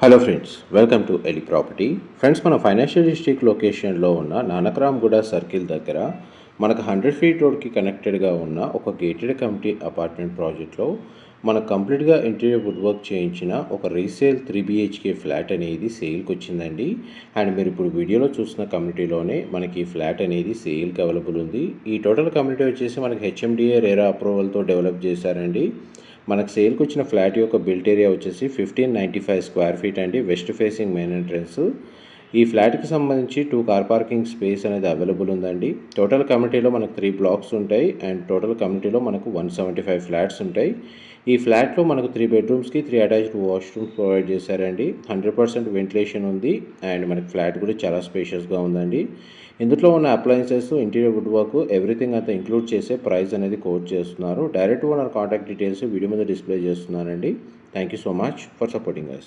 Hello friends, welcome to Eli property. Friends, మన financial district లొకేషన్లో ఉన్న నానక్రామ్గూడ సర్కిల్ దగ్గర మనకు 100 ఫీట్ రోడ్కి కనెక్టెడ్గా ఉన్న ఒక గేటెడ్ కమ్యూనిటీ అపార్ట్మెంట్ ప్రాజెక్ట్లో మనకు కంప్లీట్గా ఇంటీరియర్ వుడ్ వర్క్ చేయించిన ఒక రీసేల్ 3 BHK ఫ్లాట్ అనేది సేల్కి వచ్చిందండి. అండ్ మీరు ఇప్పుడు వీడియోలో చూసిన కమ్యూనిటీలోనే మనకి ఈ ఫ్లాట్ అనేది సేల్కి అవైలబుల్ ఉంది. ఈ టోటల్ కమ్యూనిటీ వచ్చేసి మనకి HMDA రేరా అప్రూవల్తో డెవలప్ చేశారండి. మనకు సేల్కి వచ్చిన ఫ్లాట్ యొక్క బిల్ట్ ఏరియా వచ్చేసి 1595 స్క్వేర్ ఫీట్ అండి. West facing main entrance. ఈ ఫ్లాట్కి సంబంధించి 2 కార్ పార్కింగ్ స్పేస్ అనేది అవైలబుల్ ఉందండి. టోటల్ కమ్యూనిటీలో మనకు 3 బ్లాక్స్ ఉంటాయి అండ్ టోటల్ కమ్యూనిటీలో మనకు 175 ఫ్లాట్స్ ఉంటాయి. ఈ ఫ్లాట్లో మనకు 3 బెడ్రూమ్స్కి 3 అటాచ్డ్ వాష్రూమ్స్ ప్రొవైడ్ చేశారండి. 100% వెంటిలేషన్ ఉంది అండ్ మనకి ఫ్లాట్ కూడా చాలా స్పేషియస్గా ఉందండి. ఇందులో ఉన్న appliances, interior wood work everything అంతా ఇంక్లూడ్ చేసే ప్రైస్ అనేది కోట్ చేస్తున్నారు. Direct owner contact details video మీద డిస్ప్లే చేస్తున్నానండి. Thank you so much for supporting us.